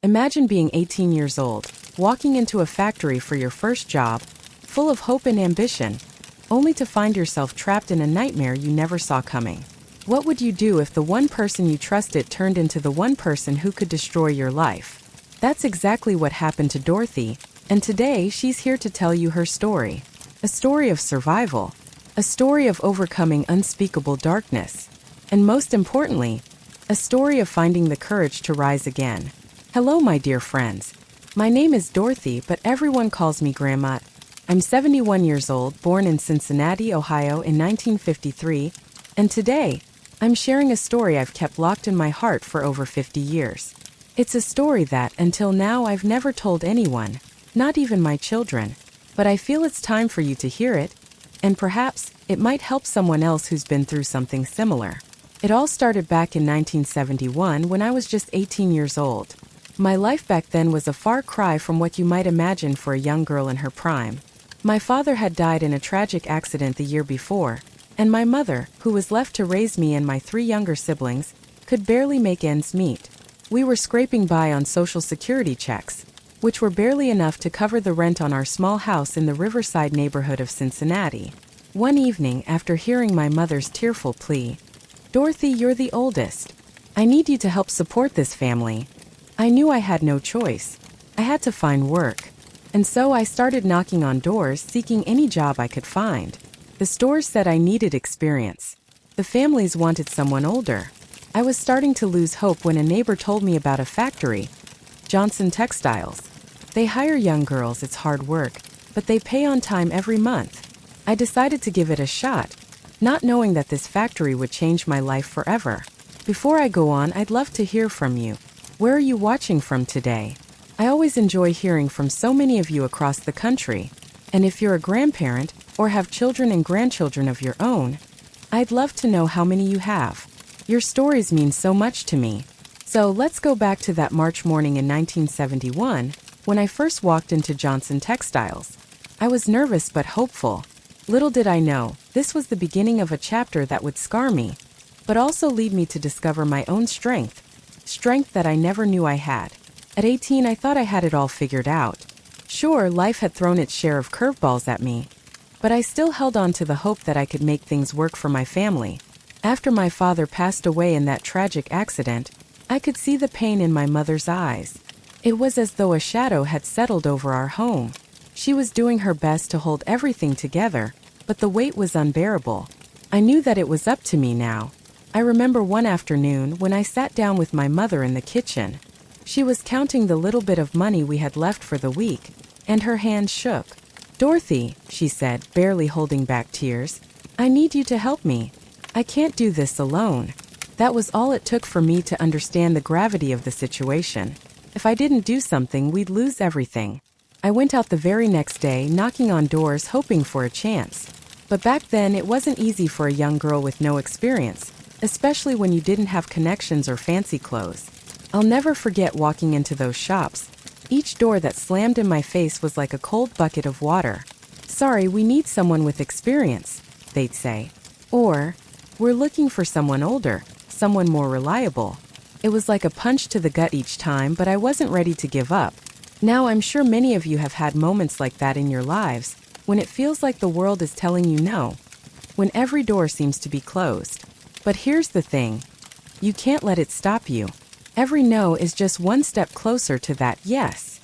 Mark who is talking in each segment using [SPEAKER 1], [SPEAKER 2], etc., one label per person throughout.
[SPEAKER 1] Imagine being 18 years old, walking into a factory for your first job, full of hope and ambition, only to find yourself trapped in a nightmare you never saw coming. What would you do if the one person you trusted turned into the one person who could destroy your life? That's exactly what happened to Dorothy, and today she's here to tell you her story. A story of survival, a story of overcoming unspeakable darkness, and most importantly, a story of finding the courage to rise again. Hello, my dear friends. My name is Dorothy, but everyone calls me Grandma. I'm 71 years old, born in Cincinnati, Ohio in 1953, and today, I'm sharing a story I've kept locked in my heart for over 50 years. It's a story that, until now, I've never told anyone, not even my children, but I feel it's time for you to hear it, and perhaps it might help someone else who's been through something similar. It all started back in 1971 when I was just 18 years old. My life back then was a far cry from what you might imagine for a young girl in her prime. My father had died in a tragic accident the year before, and my mother, who was left to raise me and my 3 younger siblings, could barely make ends meet. We were scraping by on Social Security checks, which were barely enough to cover the rent on our small house in the Riverside neighborhood of Cincinnati. One evening, after hearing my mother's tearful plea, "Dorothy, you're the oldest. I need you to help support this family." I knew I had no choice. I had to find work. And so I started knocking on doors, seeking any job I could find. The stores said I needed experience. The families wanted someone older. I was starting to lose hope when a neighbor told me about a factory, Johnson Textiles. They hire young girls, it's hard work, but they pay on time every month. I decided to give it a shot, not knowing that this factory would change my life forever. Before I go on, I'd love to hear from you. Where are you watching from today? I always enjoy hearing from so many of you across the country. And if you're a grandparent, or have children and grandchildren of your own, I'd love to know how many you have. Your stories mean so much to me. So let's go back to that March morning in 1971, when I first walked into Johnson Textiles. I was nervous but hopeful. Little did I know, this was the beginning of a chapter that would scar me, but also lead me to discover my own strength that I never knew I had. At 18, I thought I had it all figured out. Sure, life had thrown its share of curveballs at me, but I still held on to the hope that I could make things work for my family. After my father passed away in that tragic accident, I could see the pain in my mother's eyes. It was as though a shadow had settled over our home. She was doing her best to hold everything together, but the weight was unbearable. I knew that it was up to me now. I remember one afternoon when I sat down with my mother in the kitchen. She was counting the little bit of money we had left for the week, and her hands shook. "Dorothy," she said, barely holding back tears, "I need you to help me. I can't do this alone." That was all it took for me to understand the gravity of the situation. If I didn't do something, we'd lose everything. I went out the very next day, knocking on doors, hoping for a chance. But back then, it wasn't easy for a young girl with no experience, especially when you didn't have connections or fancy clothes. I'll never forget walking into those shops. Each door that slammed in my face was like a cold bucket of water. "Sorry, we need someone with experience," they'd say. Or, "We're looking for someone older, someone more reliable." It was like a punch to the gut each time, but I wasn't ready to give up. Now, I'm sure many of you have had moments like that in your lives, when it feels like the world is telling you no, when every door seems to be closed. But here's the thing. You can't let it stop you. Every no is just one step closer to that yes.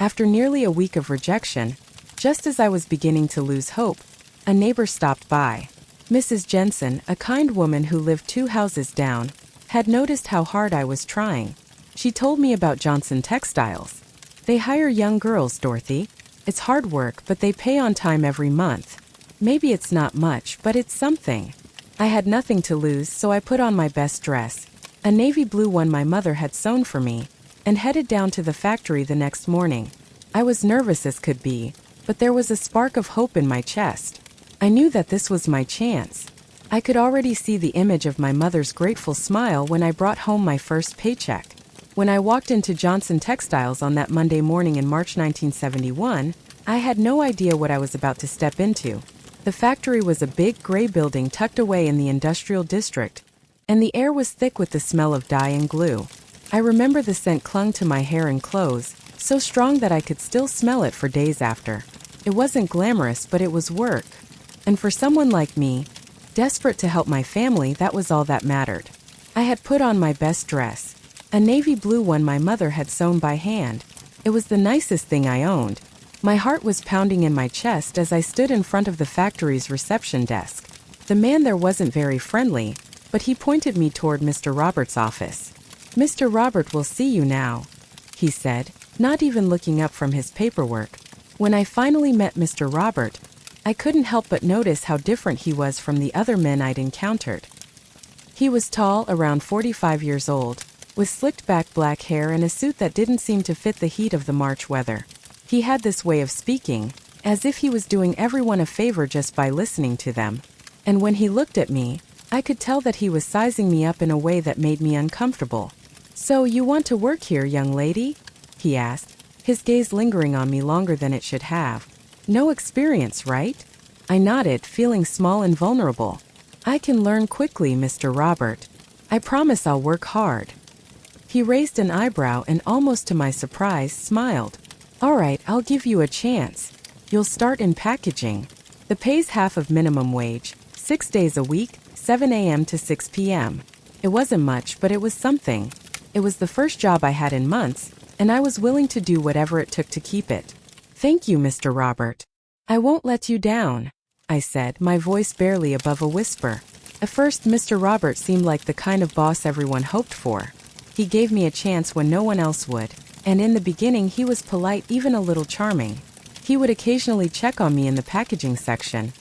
[SPEAKER 1] After nearly a week of rejection, just as I was beginning to lose hope, a neighbor stopped by. Mrs. Jensen, a kind woman who lived 2 houses down, had noticed how hard I was trying. She told me about Johnson Textiles. "They hire young girls, Dorothy. It's hard work, but they pay on time every month. Maybe it's not much, but it's something." I had nothing to lose, so I put on my best dress, a navy blue one my mother had sewn for me, and headed down to the factory the next morning. I was nervous as could be, but there was a spark of hope in my chest. I knew that this was my chance. I could already see the image of my mother's grateful smile when I brought home my first paycheck. When I walked into Johnson Textiles on that Monday morning in March 1971, I had no idea what I was about to step into. The factory was a big gray building tucked away in the industrial district, and the air was thick with the smell of dye and glue. I remember the scent clung to my hair and clothes, so strong that I could still smell it for days after. It wasn't glamorous, but it was work. And for someone like me, desperate to help my family, that was all that mattered. I had put on my best dress, a navy blue one my mother had sewn by hand. It was the nicest thing I owned. My heart was pounding in my chest as I stood in front of the factory's reception desk. The man there wasn't very friendly, but he pointed me toward Mr. Robert's office. "Mr. Robert will see you now," he said, not even looking up from his paperwork. When I finally met Mr. Robert, I couldn't help but notice how different he was from the other men I'd encountered. He was tall, around 45 years old, with slicked back black hair and a suit that didn't seem to fit the heat of the March weather. He had this way of speaking, as if he was doing everyone a favor just by listening to them. And when he looked at me, I could tell that he was sizing me up in a way that made me uncomfortable. "So you want to work here, young lady?" he asked, his gaze lingering on me longer than it should have. "No experience, right?" I nodded, feeling small and vulnerable. "I can learn quickly, Mr. Robert. I promise I'll work hard." He raised an eyebrow and, almost to my surprise, smiled. "All right, I'll give you a chance. You'll start in packaging. The pay's half of minimum wage, 6 days a week, 7 a.m. to 6 p.m. It wasn't much, but it was something. It was the first job I had in months, and I was willing to do whatever it took to keep it. "Thank you, Mr. Robert. I won't let you down," I said, my voice barely above a whisper. At first, Mr. Robert seemed like the kind of boss everyone hoped for. He gave me a chance when no one else would, and in the beginning he was polite, even a little charming. He would occasionally check on me in the packaging section,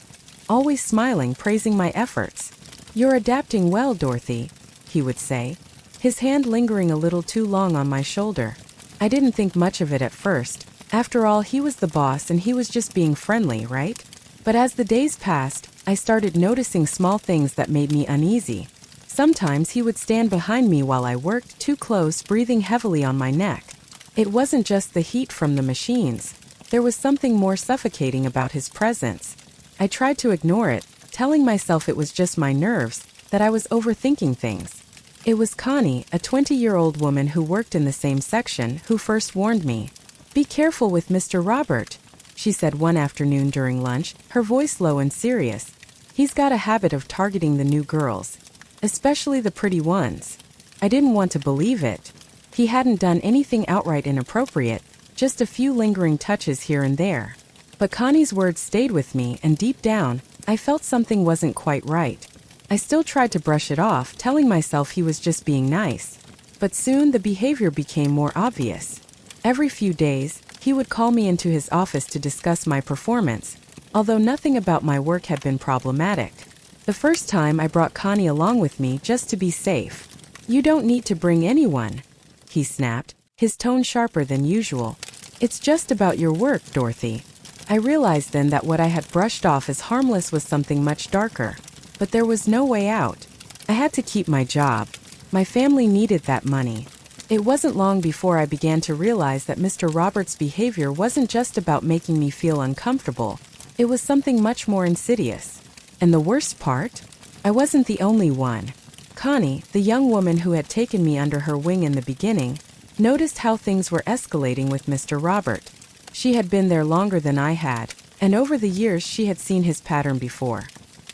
[SPEAKER 1] always smiling, praising my efforts. "You're adapting well, Dorothy," he would say, his hand lingering a little too long on my shoulder. I didn't think much of it at first. After all, he was the boss and he was just being friendly, right? But as the days passed, I started noticing small things that made me uneasy. Sometimes he would stand behind me while I worked, too close, breathing heavily on my neck. It wasn't just the heat from the machines. There was something more suffocating about his presence. I tried to ignore it, telling myself it was just my nerves, that I was overthinking things. It was Connie, a 20-year-old woman who worked in the same section, who first warned me. "Be careful with Mr. Robert," she said one afternoon during lunch, her voice low and serious. "He's got a habit of targeting the new girls, especially the pretty ones." I didn't want to believe it. He hadn't done anything outright inappropriate, just a few lingering touches here and there. But Connie's words stayed with me, and deep down, I felt something wasn't quite right. I still tried to brush it off, telling myself he was just being nice. But soon the behavior became more obvious. Every few days, he would call me into his office to discuss my performance, although nothing about my work had been problematic. The first time I brought Connie along with me just to be safe. "You don't need to bring anyone," he snapped, his tone sharper than usual. "It's just about your work, Dorothy." I realized then that what I had brushed off as harmless was something much darker. But there was no way out. I had to keep my job. My family needed that money. It wasn't long before I began to realize that Mr. Roberts' behavior wasn't just about making me feel uncomfortable. It was something much more insidious. And the worst part? I wasn't the only one. Connie, the young woman who had taken me under her wing in the beginning, noticed how things were escalating with Mr. Robert. She had been there longer than I had, and over the years she had seen his pattern before.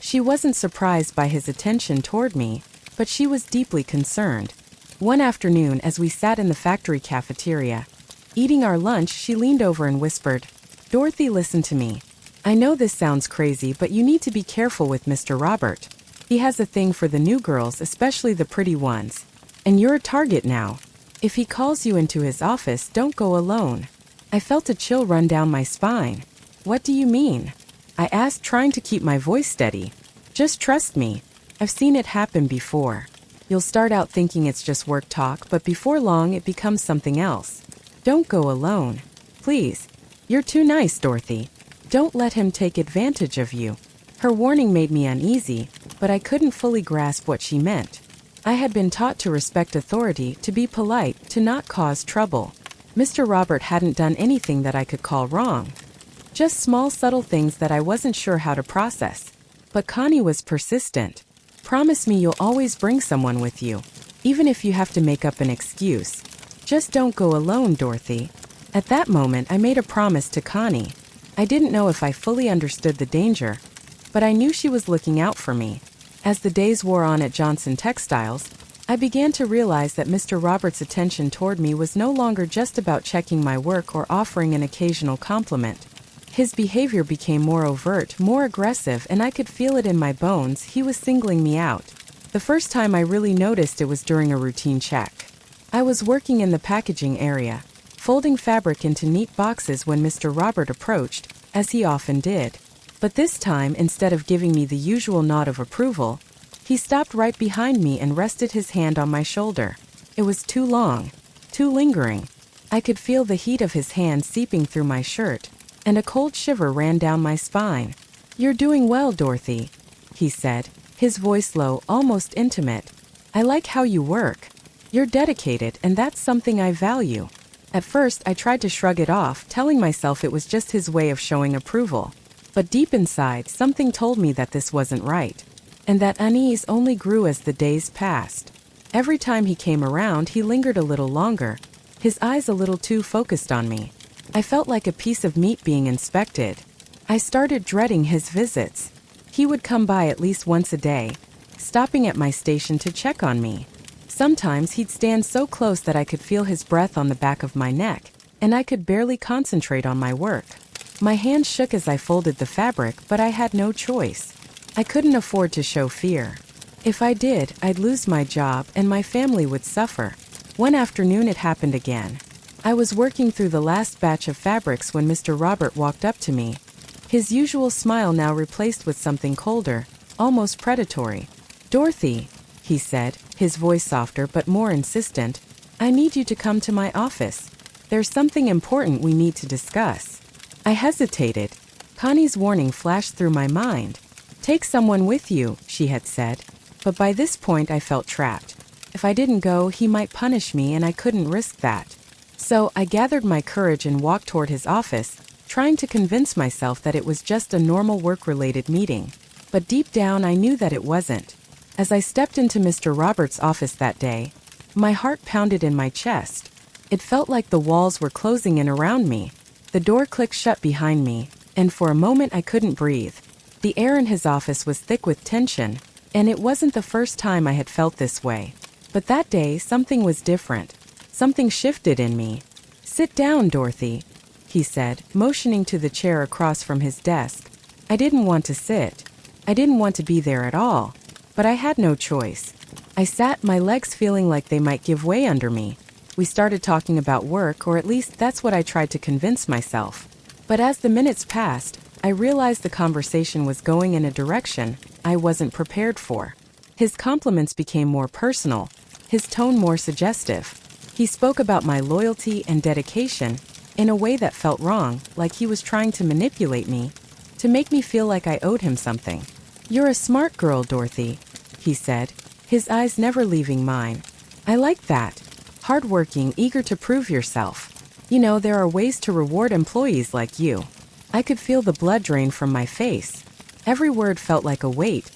[SPEAKER 1] She wasn't surprised by his attention toward me, but she was deeply concerned. One afternoon, as we sat in the factory cafeteria, eating our lunch, she leaned over and whispered, "Dorothy, listen to me. I know this sounds crazy, but you need to be careful with Mr. Robert. He has a thing for the new girls, especially the pretty ones. And you're a target now. If he calls you into his office, don't go alone." I felt a chill run down my spine. "What do you mean?" I asked, trying to keep my voice steady. "Just trust me. I've seen it happen before. You'll start out thinking it's just work talk, but before long it becomes something else. Don't go alone. Please. You're too nice, Dorothy. Don't let him take advantage of you." Her warning made me uneasy, but I couldn't fully grasp what she meant. I had been taught to respect authority, to be polite, to not cause trouble. Mr. Robert hadn't done anything that I could call wrong. Just small, subtle things that I wasn't sure how to process. But Connie was persistent. "Promise me you'll always bring someone with you." even if you have to make up an excuse. Just don't go alone, Dorothy. At that moment, I made a promise to Connie. I didn't know if I fully understood the danger, but I knew she was looking out for me. As the days wore on at Johnson Textiles, I began to realize that Mr. Roberts' attention toward me was no longer just about checking my work or offering an occasional compliment. His behavior became more overt, more aggressive, and I could feel it in my bones. He was singling me out. The first time I really noticed it was during a routine check. I was working in the packaging area, folding fabric into neat boxes when Mr. Robert approached, as he often did. But this time, instead of giving me the usual nod of approval, he stopped right behind me and rested his hand on my shoulder. It was too long, too lingering. I could feel the heat of his hand seeping through my shirt, and a cold shiver ran down my spine. "You're doing well, Dorothy," he said, his voice low, almost intimate. "I like how you work. You're dedicated, and that's something I value." At first, I tried to shrug it off, telling myself it was just his way of showing approval. But deep inside, something told me that this wasn't right, and that unease only grew as the days passed. Every time he came around, he lingered a little longer, his eyes a little too focused on me. I felt like a piece of meat being inspected. I started dreading his visits. He would come by at least once a day, stopping at my station to check on me. Sometimes he'd stand so close that I could feel his breath on the back of my neck, and I could barely concentrate on my work. My hands shook as I folded the fabric, but I had no choice. I couldn't afford to show fear. If I did, I'd lose my job and my family would suffer. One afternoon it happened again. I was working through the last batch of fabrics when Mr. Robert walked up to me, his usual smile now replaced with something colder, almost predatory. "Dorothy," he said, his voice softer but more insistent, "I need you to come to my office. There's something important we need to discuss." I hesitated. Connie's warning flashed through my mind. "Take someone with you," she had said. But by this point I felt trapped. If I didn't go, he might punish me, and I couldn't risk that. So I gathered my courage and walked toward his office, trying to convince myself that it was just a normal work-related meeting. But deep down I knew that it wasn't. As I stepped into Mr. Roberts' office that day, my heart pounded in my chest. It felt like the walls were closing in around me. The door clicked shut behind me, and for a moment I couldn't breathe. The air in his office was thick with tension, and it wasn't the first time I had felt this way. But that day, something was different. Something shifted in me. "Sit down, Dorothy," he said, motioning to the chair across from his desk. I didn't want to sit. I didn't want to be there at all. But I had no choice. I sat, my legs feeling like they might give way under me. We started talking about work, or at least that's what I tried to convince myself. But as the minutes passed, I realized the conversation was going in a direction I wasn't prepared for. His compliments became more personal, his tone more suggestive. He spoke about my loyalty and dedication in a way that felt wrong, like he was trying to manipulate me, to make me feel like I owed him something. "You're a smart girl, Dorothy," he said, his eyes never leaving mine. "I like that. Hardworking, eager to prove yourself. You know, there are ways to reward employees like you." I could feel the blood drain from my face. Every word felt like a weight,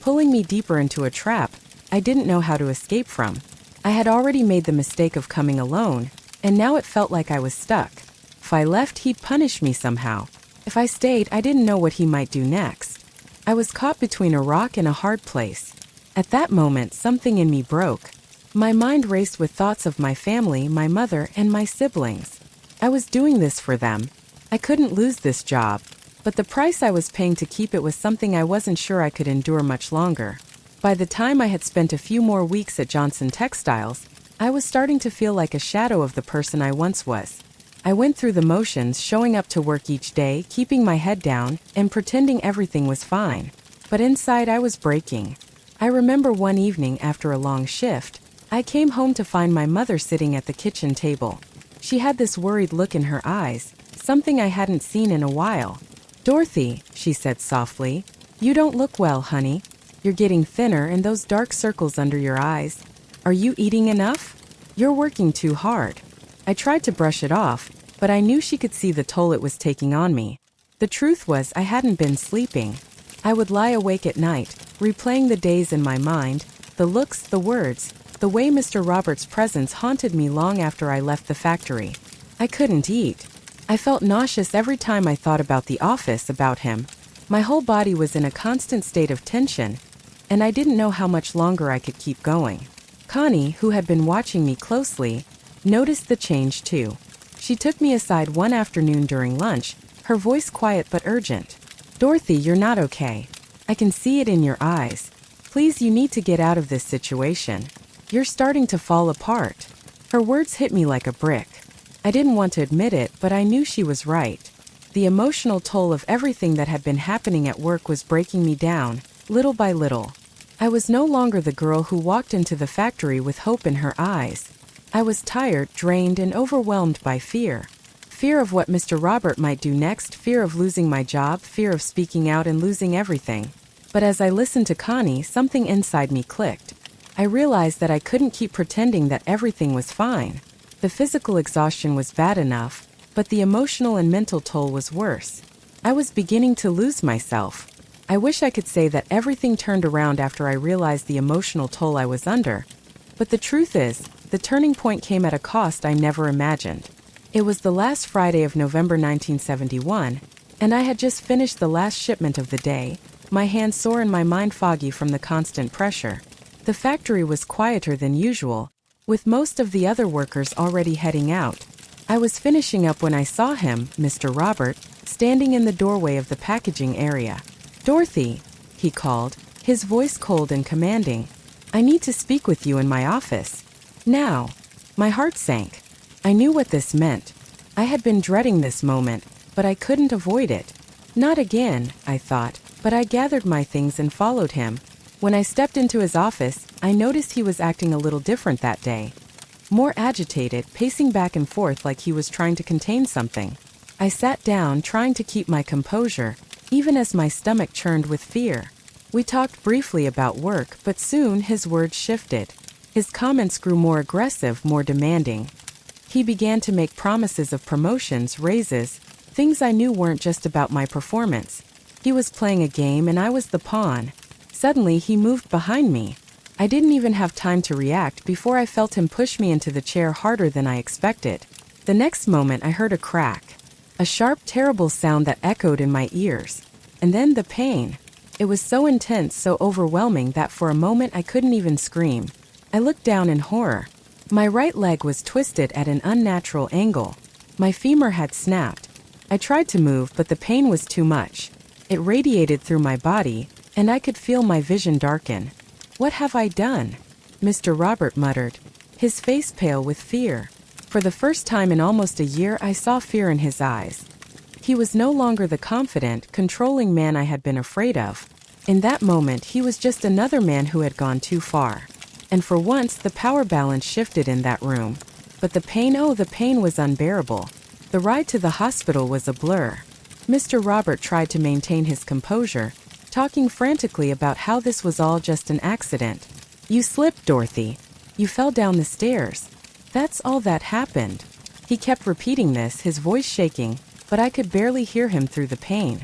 [SPEAKER 1] pulling me deeper into a trap I didn't know how to escape from. I had already made the mistake of coming alone, and now it felt like I was stuck. If I left, he'd punish me somehow. If I stayed, I didn't know what he might do next. I was caught between a rock and a hard place. At that moment, something in me broke. My mind raced with thoughts of my family, my mother, and my siblings. I was doing this for them. I couldn't lose this job, but the price I was paying to keep it was something I wasn't sure I could endure much longer. By the time I had spent a few more weeks at Johnson Textiles, I was starting to feel like a shadow of the person I once was. I went through the motions, showing up to work each day, keeping my head down, and pretending everything was fine. But inside I was breaking. I remember one evening after a long shift, I came home to find my mother sitting at the kitchen table. She had this worried look in her eyes, something I hadn't seen in a while. "Dorothy," she said softly, "you don't look well, honey. You're getting thinner and those dark circles under your eyes. Are you eating enough? You're working too hard." I tried to brush it off, but I knew she could see the toll it was taking on me. The truth was I hadn't been sleeping. I would lie awake at night, replaying the days in my mind, the looks, the words, the way Mr. Roberts' presence haunted me long after I left the factory. I couldn't eat. I felt nauseous every time I thought about the office, about him. My whole body was in a constant state of tension, and I didn't know how much longer I could keep going. Connie, who had been watching me closely, noticed the change too. She took me aside one afternoon during lunch, her voice quiet but urgent. "Dorothy, you're not okay. I can see it in your eyes. Please, you need to get out of this situation. You're starting to fall apart." Her words hit me like a brick. I didn't want to admit it, but I knew she was right. The emotional toll of everything that had been happening at work was breaking me down, little by little. I was no longer the girl who walked into the factory with hope in her eyes. I was tired, drained, and overwhelmed by fear. Fear of what Mr. Robert might do next, fear of losing my job, fear of speaking out and losing everything. But as I listened to Connie, something inside me clicked. I realized that I couldn't keep pretending that everything was fine. The physical exhaustion was bad enough, but the emotional and mental toll was worse. I was beginning to lose myself. I wish I could say that everything turned around after I realized the emotional toll I was under. But the truth is, the turning point came at a cost I never imagined. It was the last Friday of November 1971, and I had just finished the last shipment of the day, my hands sore and my mind foggy from the constant pressure. The factory was quieter than usual, with most of the other workers already heading out. I was finishing up when I saw him, Mr. Robert, standing in the doorway of the packaging area. "Dorothy," he called, his voice cold and commanding. "I need to speak with you in my office. Now." My heart sank. I knew what this meant. I had been dreading this moment, but I couldn't avoid it. Not again, I thought, but I gathered my things and followed him. When I stepped into his office, I noticed he was acting a little different that day. More agitated, pacing back and forth like he was trying to contain something. I sat down, trying to keep my composure, even as my stomach churned with fear. We talked briefly about work, but soon his words shifted. His comments grew more aggressive, more demanding. He began to make promises of promotions, raises, things I knew weren't just about my performance. He was playing a game and I was the pawn. Suddenly, he moved behind me. I didn't even have time to react before I felt him push me into the chair harder than I expected. The next moment, I heard a crack. A sharp, terrible sound that echoed in my ears. And then the pain. It was so intense, so overwhelming that for a moment I couldn't even scream. I looked down in horror. My right leg was twisted at an unnatural angle. My femur had snapped. I tried to move, but the pain was too much. It radiated through my body, and I could feel my vision darken. "What have I done?" Mr. Robert muttered, his face pale with fear. For the first time in almost a year, I saw fear in his eyes. He was no longer the confident, controlling man I had been afraid of. In that moment, he was just another man who had gone too far. And for once, the power balance shifted in that room. But the pain, oh, the pain was unbearable. The ride to the hospital was a blur. Mr. Robert tried to maintain his composure, talking frantically about how this was all just an accident. "You slipped, Dorothy. You fell down the stairs. That's all that happened." He kept repeating this, his voice shaking, but I could barely hear him through the pain.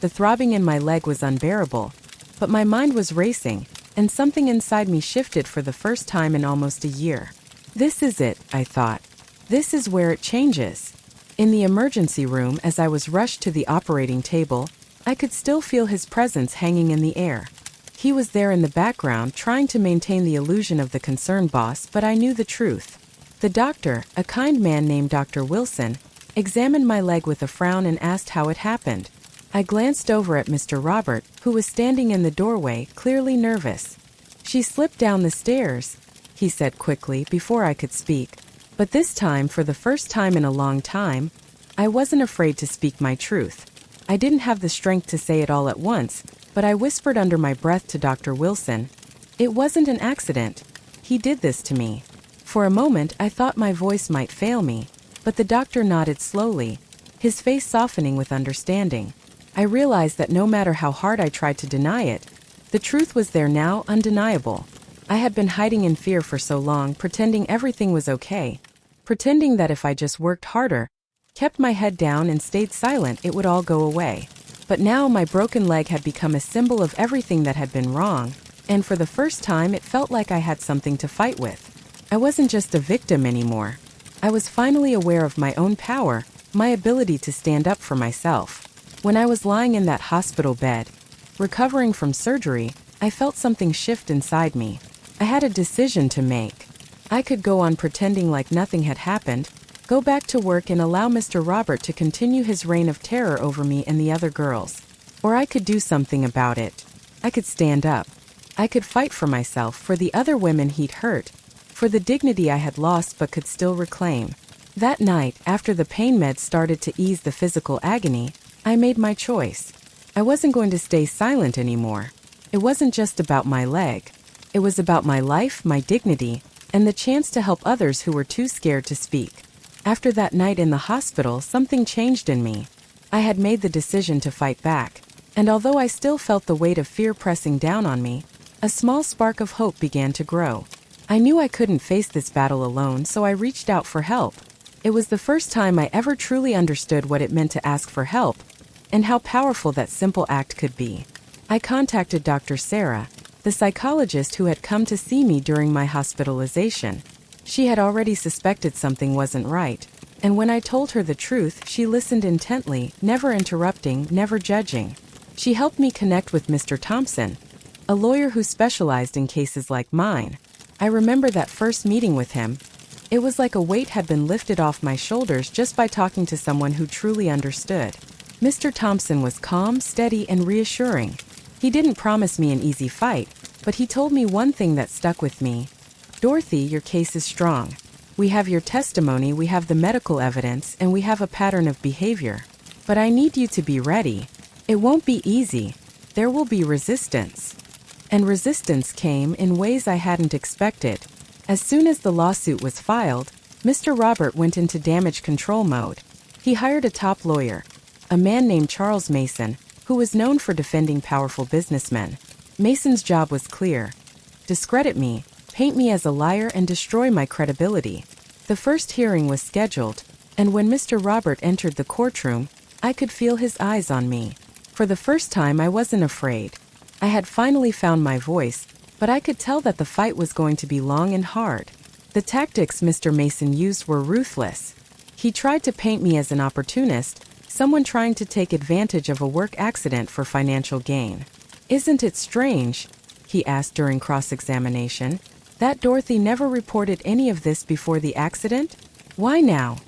[SPEAKER 1] The throbbing in my leg was unbearable, but my mind was racing, and something inside me shifted for the first time in almost a year. This is it, I thought. This is where it changes. In the emergency room, as I was rushed to the operating table, I could still feel his presence hanging in the air. He was there in the background, trying to maintain the illusion of the concerned boss, but I knew the truth. The doctor, a kind man named Dr. Wilson, examined my leg with a frown and asked how it happened. I glanced over at Mr. Robert, who was standing in the doorway, clearly nervous. "She slipped down the stairs," he said quickly before I could speak. But this time, for the first time in a long time, I wasn't afraid to speak my truth. I didn't have the strength to say it all at once, but I whispered under my breath to Dr. Wilson, "It wasn't an accident. He did this to me." For a moment, I thought my voice might fail me, but the doctor nodded slowly, his face softening with understanding. I realized that no matter how hard I tried to deny it, the truth was there now, undeniable. I had been hiding in fear for so long, pretending everything was okay, pretending that if I just worked harder, kept my head down and stayed silent, it would all go away. But now my broken leg had become a symbol of everything that had been wrong, and for the first time it felt like I had something to fight with. I wasn't just a victim anymore. I was finally aware of my own power, my ability to stand up for myself. When I was lying in that hospital bed, recovering from surgery, I felt something shift inside me. I had a decision to make. I could go on pretending like nothing had happened, go back to work and allow Mr. Robert to continue his reign of terror over me and the other girls. Or I could do something about it. I could stand up. I could fight for myself, for the other women he'd hurt, for the dignity I had lost but could still reclaim. That night, after the pain meds started to ease the physical agony, I made my choice. I wasn't going to stay silent anymore. It wasn't just about my leg. It was about my life, my dignity, and the chance to help others who were too scared to speak. After that night in the hospital, something changed in me. I had made the decision to fight back, and although I still felt the weight of fear pressing down on me, a small spark of hope began to grow. I knew I couldn't face this battle alone, so I reached out for help. It was the first time I ever truly understood what it meant to ask for help, and how powerful that simple act could be. I contacted Dr. Sarah, the psychologist who had come to see me during my hospitalization. She had already suspected something wasn't right, and when I told her the truth, she listened intently, never interrupting, never judging. She helped me connect with Mr. Thompson, a lawyer who specialized in cases like mine. I remember that first meeting with him. It was like a weight had been lifted off my shoulders just by talking to someone who truly understood. Mr. Thompson was calm, steady, and reassuring. He didn't promise me an easy fight, but he told me one thing that stuck with me. Dorothy, your case is strong. We have your testimony, we have the medical evidence, and we have a pattern of behavior. But I need you to be ready. It won't be easy. There will be resistance. And resistance came in ways I hadn't expected. As soon as the lawsuit was filed, Mr. Robert went into damage control mode. He hired a top lawyer, a man named Charles Mason, who was known for defending powerful businessmen. Mason's job was clear: discredit me, paint me as a liar, and destroy my credibility. The first hearing was scheduled, and when Mr. Robert entered the courtroom, I could feel his eyes on me. For the first time, I wasn't afraid. I had finally found my voice, but I could tell that the fight was going to be long and hard. The tactics Mr. Mason used were ruthless. He tried to paint me as an opportunist, someone trying to take advantage of a work accident for financial gain. "Isn't it strange," he asked during cross-examination, "that Dorothy never reported any of this before the accident? Why now?"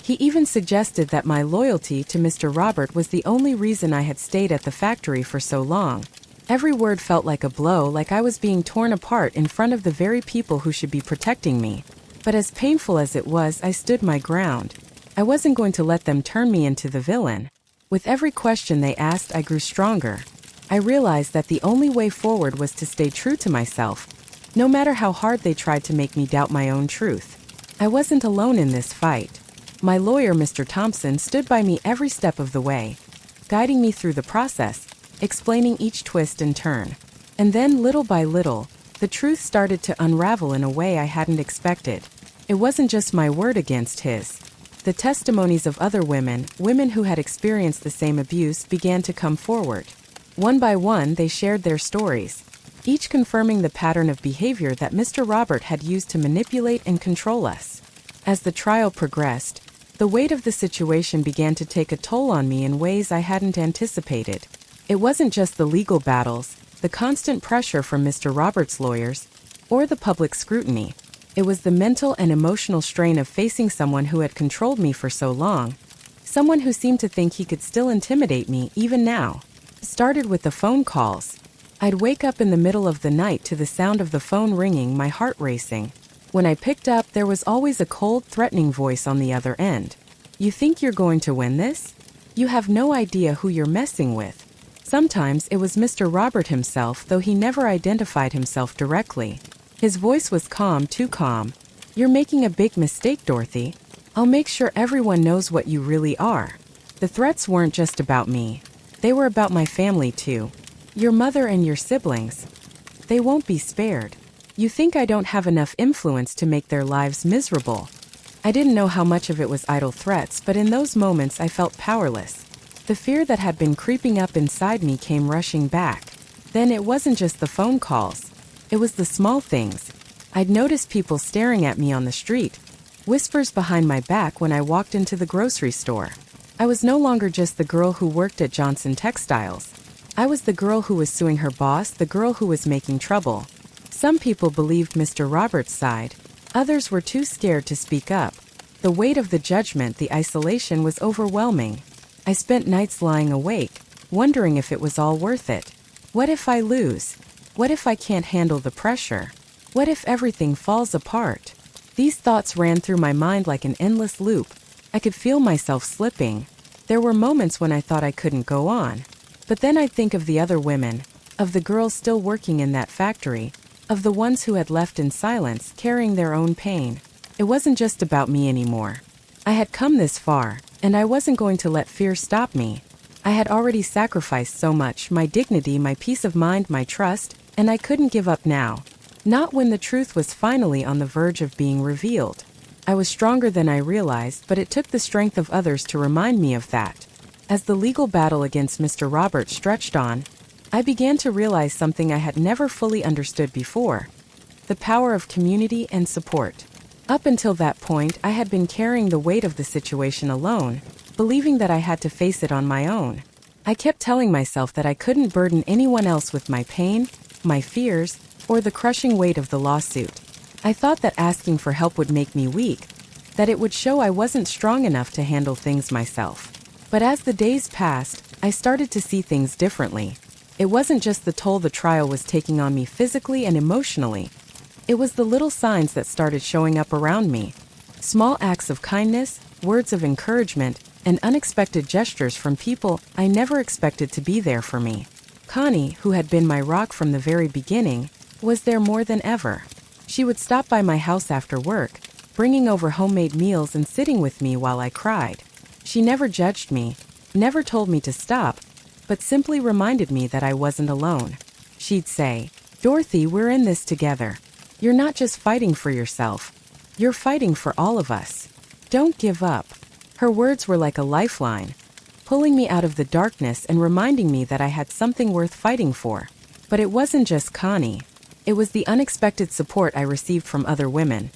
[SPEAKER 1] He even suggested that my loyalty to Mr. Robert was the only reason I had stayed at the factory for so long. Every word felt like a blow, like I was being torn apart in front of the very people who should be protecting me. But as painful as it was, I stood my ground. I wasn't going to let them turn me into the villain. With every question they asked, I grew stronger. I realized that the only way forward was to stay true to myself, no matter how hard they tried to make me doubt my own truth. I wasn't alone in this fight. My lawyer, Mr. Thompson, stood by me every step of the way, guiding me through the process, explaining each twist and turn. And then, little by little, the truth started to unravel in a way I hadn't expected. It wasn't just my word against his. The testimonies of other women who had experienced the same abuse, began to come forward. One by one, they shared their stories, each confirming the pattern of behavior that Mr. Robert had used to manipulate and control us. As the trial progressed, the weight of the situation began to take a toll on me in ways I hadn't anticipated. It wasn't just the legal battles, the constant pressure from Mr. Robert's lawyers, or the public scrutiny. It was the mental and emotional strain of facing someone who had controlled me for so long, someone who seemed to think he could still intimidate me even now. It started with the phone calls. I'd wake up in the middle of the night to the sound of the phone ringing, my heart racing. When I picked up, there was always a cold, threatening voice on the other end. "You think you're going to win this? You have no idea who you're messing with." Sometimes it was Mr. Robert himself, though he never identified himself directly. His voice was calm, too calm. "You're making a big mistake, Dorothy. I'll make sure everyone knows what you really are." The threats weren't just about me. They were about my family, too. "Your mother and your siblings. They won't be spared. You think I don't have enough influence to make their lives miserable?" I didn't know how much of it was idle threats, but in those moments I felt powerless. The fear that had been creeping up inside me came rushing back. Then it wasn't just the phone calls. It was the small things. I'd notice people staring at me on the street, whispers behind my back when I walked into the grocery store. I was no longer just the girl who worked at Johnson Textiles. I was the girl who was suing her boss, the girl who was making trouble. Some people believed Mr. Roberts' side. Others were too scared to speak up. The weight of the judgment, the isolation was overwhelming. I spent nights lying awake, wondering if it was all worth it. What if I lose? What if I can't handle the pressure? What if everything falls apart? These thoughts ran through my mind like an endless loop. I could feel myself slipping. There were moments when I thought I couldn't go on. But then I'd think of the other women, of the girls still working in that factory, of the ones who had left in silence, carrying their own pain. It wasn't just about me anymore. I had come this far, and I wasn't going to let fear stop me. I had already sacrificed so much, my dignity, my peace of mind, my trust, and I couldn't give up now. Not when the truth was finally on the verge of being revealed. I was stronger than I realized, but it took the strength of others to remind me of that. As the legal battle against Mr. Roberts stretched on, I began to realize something I had never fully understood before: the power of community and support. Up until that point, I had been carrying the weight of the situation alone, believing that I had to face it on my own. I kept telling myself that I couldn't burden anyone else with my pain, my fears, or the crushing weight of the lawsuit. I thought that asking for help would make me weak, that it would show I wasn't strong enough to handle things myself. But as the days passed, I started to see things differently. It wasn't just the toll the trial was taking on me physically and emotionally. It was the little signs that started showing up around me. Small acts of kindness, words of encouragement, and unexpected gestures from people I never expected to be there for me. Connie, who had been my rock from the very beginning, was there more than ever. She would stop by my house after work, bringing over homemade meals and sitting with me while I cried. She never judged me, never told me to stop, but simply reminded me that I wasn't alone. She'd say, "Dorothy, we're in this together. You're not just fighting for yourself. You're fighting for all of us. Don't give up." Her words were like a lifeline, pulling me out of the darkness and reminding me that I had something worth fighting for. But it wasn't just Connie. It was the unexpected support I received from other women.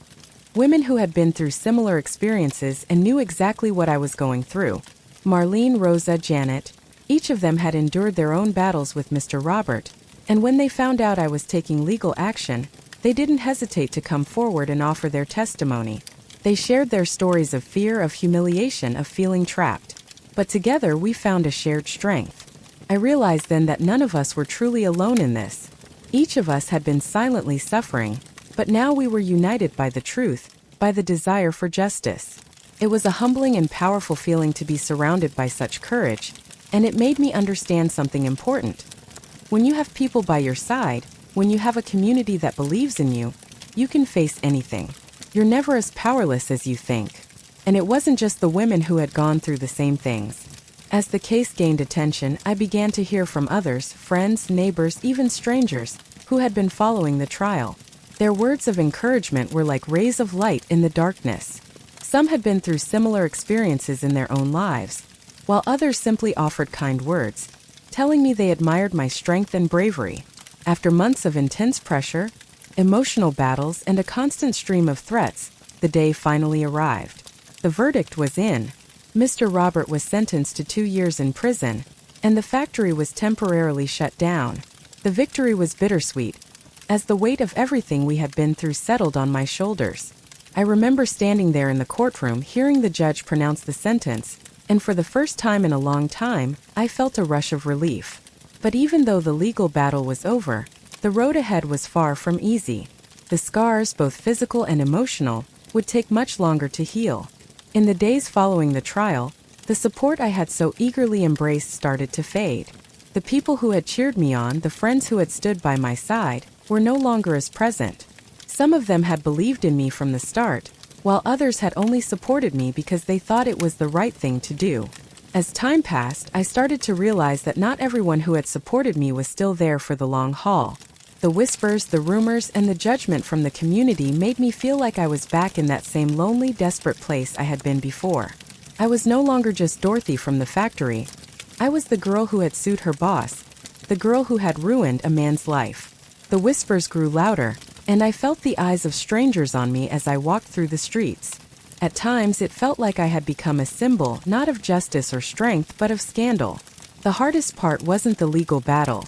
[SPEAKER 1] Women who had been through similar experiences and knew exactly what I was going through. Marlene, Rosa, Janet, each of them had endured their own battles with Mr. Robert, and when they found out I was taking legal action, they didn't hesitate to come forward and offer their testimony. They shared their stories of fear, of humiliation, of feeling trapped. But together we found a shared strength. I realized then that none of us were truly alone in this. Each of us had been silently suffering, but now we were united by the truth, by the desire for justice. It was a humbling and powerful feeling to be surrounded by such courage, and it made me understand something important. When you have people by your side, when you have a community that believes in you, you can face anything. You're never as powerless as you think. And it wasn't just the women who had gone through the same things. As the case gained attention, I began to hear from others, friends, neighbors, even strangers, who had been following the trial. Their words of encouragement were like rays of light in the darkness. Some had been through similar experiences in their own lives, while others simply offered kind words, telling me they admired my strength and bravery. After months of intense pressure, emotional battles, and a constant stream of threats, the day finally arrived. The verdict was in. Mr. Robert was sentenced to 2 years in prison, and the factory was temporarily shut down. The victory was bittersweet, as the weight of everything we had been through settled on my shoulders. I remember standing there in the courtroom, hearing the judge pronounce the sentence, and for the first time in a long time, I felt a rush of relief. But even though the legal battle was over, the road ahead was far from easy. The scars, both physical and emotional, would take much longer to heal. In the days following the trial, the support I had so eagerly embraced started to fade. The people who had cheered me on, the friends who had stood by my side, were no longer as present. Some of them had believed in me from the start, while others had only supported me because they thought it was the right thing to do. As time passed, I started to realize that not everyone who had supported me was still there for the long haul. The whispers, the rumors, and the judgment from the community made me feel like I was back in that same lonely, desperate place I had been before. I was no longer just Dorothy from the factory. I was the girl who had sued her boss, the girl who had ruined a man's life. The whispers grew louder, and I felt the eyes of strangers on me as I walked through the streets. At times, it felt like I had become a symbol not of justice or strength but of scandal. The hardest part wasn't the legal battle.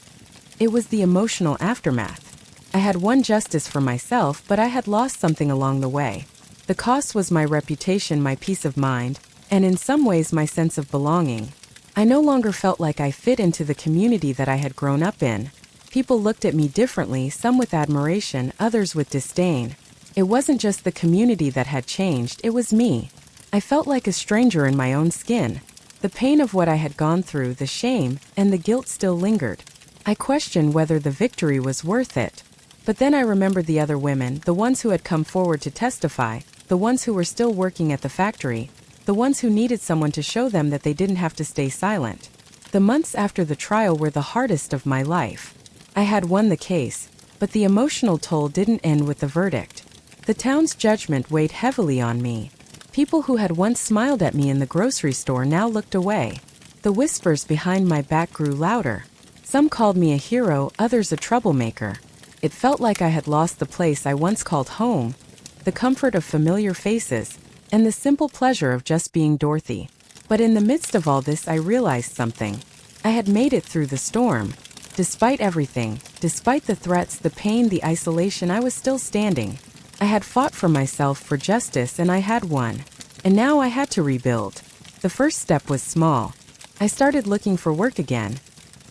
[SPEAKER 1] It was the emotional aftermath. I had won justice for myself, but I had lost something along the way. The cost was my reputation, my peace of mind, and in some ways my sense of belonging. I no longer felt like I fit into the community that I had grown up in. People looked at me differently, some with admiration, others with disdain. It wasn't just the community that had changed, it was me. I felt like a stranger in my own skin. The pain of what I had gone through, the shame, and the guilt still lingered. I questioned whether the victory was worth it. But then I remembered the other women, the ones who had come forward to testify, the ones who were still working at the factory, the ones who needed someone to show them that they didn't have to stay silent. The months after the trial were the hardest of my life. I had won the case, but the emotional toll didn't end with the verdict. The town's judgment weighed heavily on me. People who had once smiled at me in the grocery store now looked away. The whispers behind my back grew louder. Some called me a hero, others a troublemaker. It felt like I had lost the place I once called home, the comfort of familiar faces, and the simple pleasure of just being Dorothy. But in the midst of all this, I realized something. I had made it through the storm. Despite everything, despite the threats, the pain, the isolation, I was still standing. I had fought for myself, for justice, and I had won. And now I had to rebuild. The first step was small. I started looking for work again.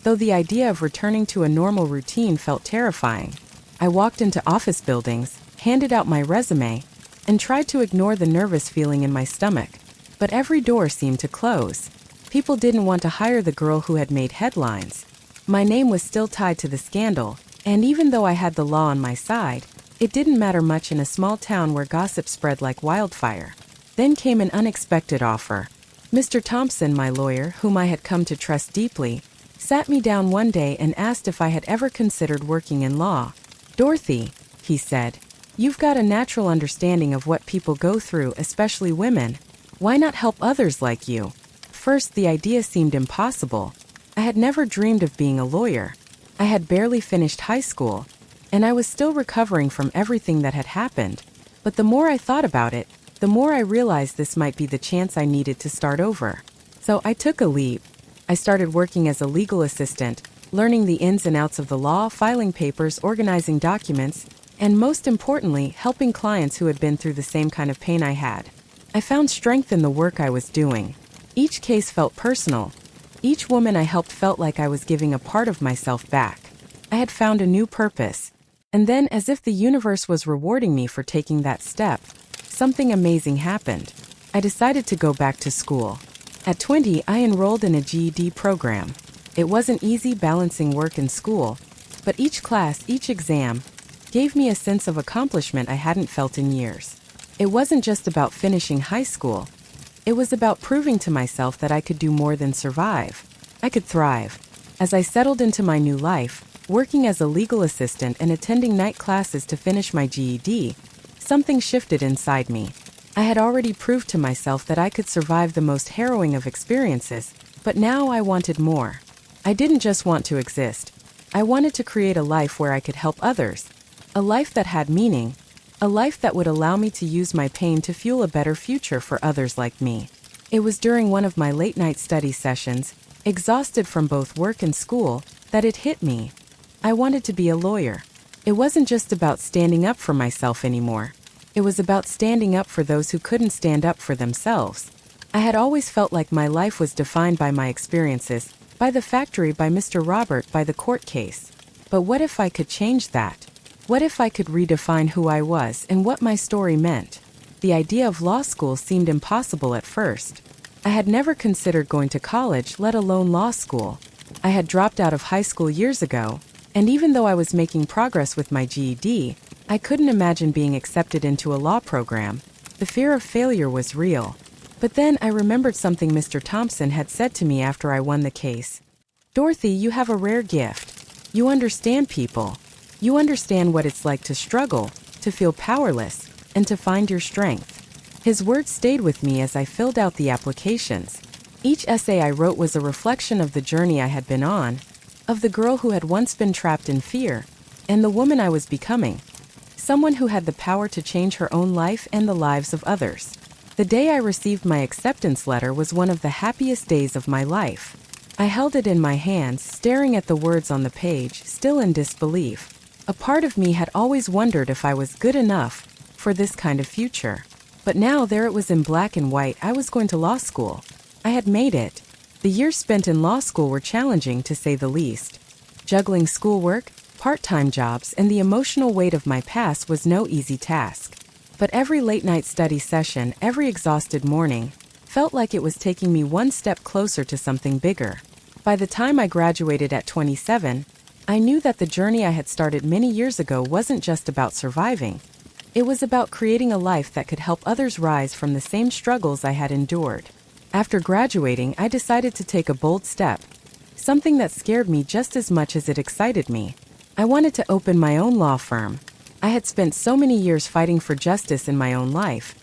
[SPEAKER 1] Though the idea of returning to a normal routine felt terrifying. I walked into office buildings, handed out my resume, and tried to ignore the nervous feeling in my stomach. But every door seemed to close. People didn't want to hire the girl who had made headlines. My name was still tied to the scandal, and even though I had the law on my side, it didn't matter much in a small town where gossip spread like wildfire. Then came an unexpected offer. Mr. Thompson, my lawyer, whom I had come to trust deeply, sat me down one day and asked if I had ever considered working in law. "Dorothy," he said, "you've got a natural understanding of what people go through, especially women. Why not help others like you?" First, the idea seemed impossible. I had never dreamed of being a lawyer. I had barely finished high school, and I was still recovering from everything that had happened. But the more I thought about it, the more I realized this might be the chance I needed to start over. So I took a leap. I started working as a legal assistant, learning the ins and outs of the law, filing papers, organizing documents, and most importantly, helping clients who had been through the same kind of pain I had. I found strength in the work I was doing. Each case felt personal. Each woman I helped felt like I was giving a part of myself back. I had found a new purpose. And then, as if the universe was rewarding me for taking that step, something amazing happened. I decided to go back to school. At 20, I enrolled in a GED program. It wasn't easy balancing work and school, but each class, each exam, gave me a sense of accomplishment I hadn't felt in years. It wasn't just about finishing high school. It was about proving to myself that I could do more than survive. I could thrive. As I settled into my new life, working as a legal assistant and attending night classes to finish my GED, something shifted inside me. I had already proved to myself that I could survive the most harrowing of experiences, but now I wanted more. I didn't just want to exist. I wanted to create a life where I could help others. A life that had meaning. A life that would allow me to use my pain to fuel a better future for others like me. It was during one of my late-night study sessions, exhausted from both work and school, that it hit me. I wanted to be a lawyer. It wasn't just about standing up for myself anymore. It was about standing up for those who couldn't stand up for themselves. I had always felt like my life was defined by my experiences, by the factory, by Mr. Robert, by the court case. But what if I could change that? What if I could redefine who I was and what my story meant? The idea of law school seemed impossible at first. I had never considered going to college, let alone law school. I had dropped out of high school years ago, and even though I was making progress with my GED, I couldn't imagine being accepted into a law program. The fear of failure was real. But then I remembered something Mr. Thompson had said to me after I won the case. "Dorothy, you have a rare gift. You understand people. You understand what it's like to struggle, to feel powerless, and to find your strength." His words stayed with me as I filled out the applications. Each essay I wrote was a reflection of the journey I had been on, of the girl who had once been trapped in fear, and the woman I was becoming. someone who had the power to change her own life and the lives of others. The day I received my acceptance letter was one of the happiest days of my life. I held it in my hands, staring at the words on the page, still in disbelief. A part of me had always wondered if I was good enough for this kind of future. But now there it was in black and white. I was going to law school. I had made it. The years spent in law school were challenging, to say the least. Juggling schoolwork, part-time jobs, and the emotional weight of my past was no easy task. But every late-night study session, every exhausted morning, felt like it was taking me one step closer to something bigger. By the time I graduated at 27, I knew that the journey I had started many years ago wasn't just about surviving. It was about creating a life that could help others rise from the same struggles I had endured. After graduating, I decided to take a bold step, something that scared me just as much as it excited me. I wanted to open my own law firm. I had spent so many years fighting for justice in my own life,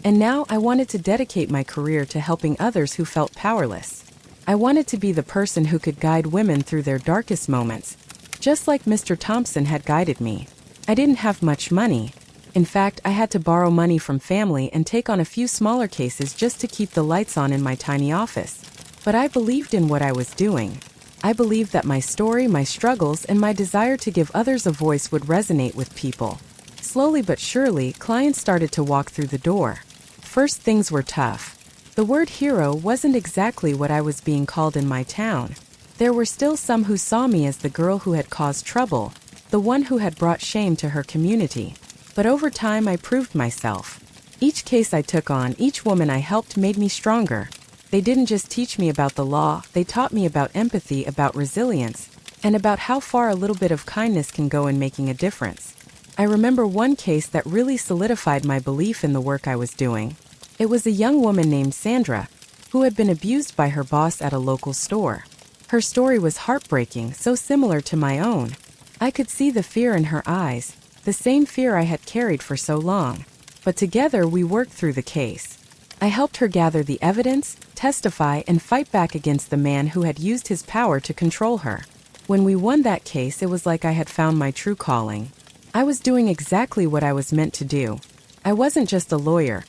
[SPEAKER 1] and now I wanted to dedicate my career to helping others who felt powerless. I wanted to be the person who could guide women through their darkest moments, just like Mr. Thompson had guided me. I didn't have much money. In fact, I had to borrow money from family and take on a few smaller cases just to keep the lights on in my tiny office. But I believed in what I was doing. I believed that my story, my struggles, and my desire to give others a voice would resonate with people. Slowly but surely, clients started to walk through the door. First, things were tough. The word hero wasn't exactly what I was being called in my town. There were still some who saw me as the girl who had caused trouble, the one who had brought shame to her community. But over time, I proved myself. Each case I took on, each woman I helped made me stronger. They didn't just teach me about the law, they taught me about empathy, about resilience, and about how far a little bit of kindness can go in making a difference. I remember one case that really solidified my belief in the work I was doing. It was a young woman named Sandra, who had been abused by her boss at a local store. Her story was heartbreaking, so similar to my own. I could see the fear in her eyes, the same fear I had carried for so long. But together we worked through the case. I helped her gather the evidence, testify, and fight back against the man who had used his power to control her. When we won that case, it was like I had found my true calling. I was doing exactly what I was meant to do. I wasn't just a lawyer.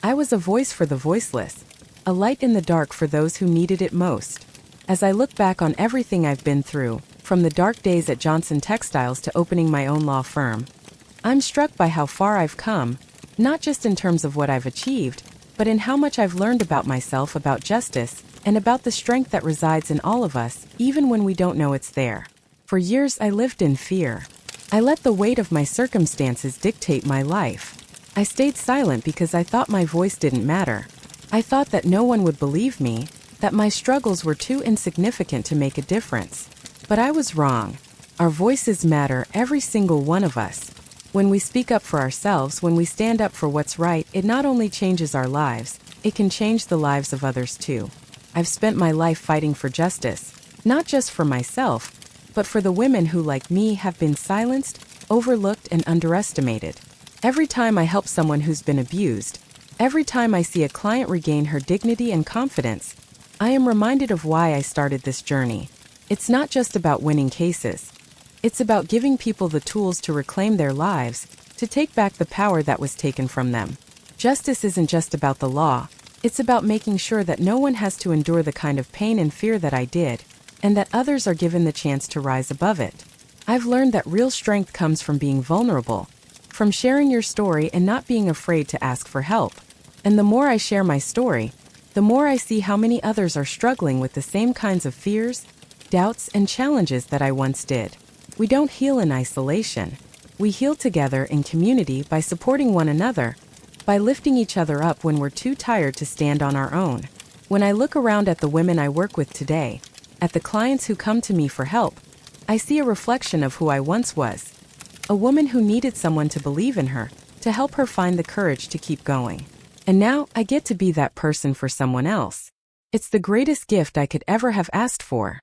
[SPEAKER 1] I was a voice for the voiceless, a light in the dark for those who needed it most. As I look back on everything I've been through, from the dark days at Johnson Textiles to opening my own law firm, I'm struck by how far I've come, not just in terms of what I've achieved, but in how much I've learned about myself, about justice, and about the strength that resides in all of us, even when we don't know it's there. For years, I lived in fear. I let the weight of my circumstances dictate my life. I stayed silent because I thought my voice didn't matter. I thought that no one would believe me, that my struggles were too insignificant to make a difference. But I was wrong. Our voices matter, every single one of us. When we speak up for ourselves, when we stand up for what's right, it not only changes our lives, it can change the lives of others too. I've spent my life fighting for justice, not just for myself, but for the women who, like me, have been silenced, overlooked, and underestimated. Every time I help someone who's been abused, every time I see a client regain her dignity and confidence, I am reminded of why I started this journey. It's not just about winning cases. It's about giving people the tools to reclaim their lives, to take back the power that was taken from them. Justice isn't just about the law. It's about making sure that no one has to endure the kind of pain and fear that I did, and that others are given the chance to rise above it. I've learned that real strength comes from being vulnerable, from sharing your story and not being afraid to ask for help. And the more I share my story, the more I see how many others are struggling with the same kinds of fears, doubts, and challenges that I once did. We don't heal in isolation. We heal together in community by supporting one another, by lifting each other up when we're too tired to stand on our own. When I look around at the women I work with today, at the clients who come to me for help, I see a reflection of who I once was. A woman who needed someone to believe in her, to help her find the courage to keep going. And now I get to be that person for someone else. It's the greatest gift I could ever have asked for.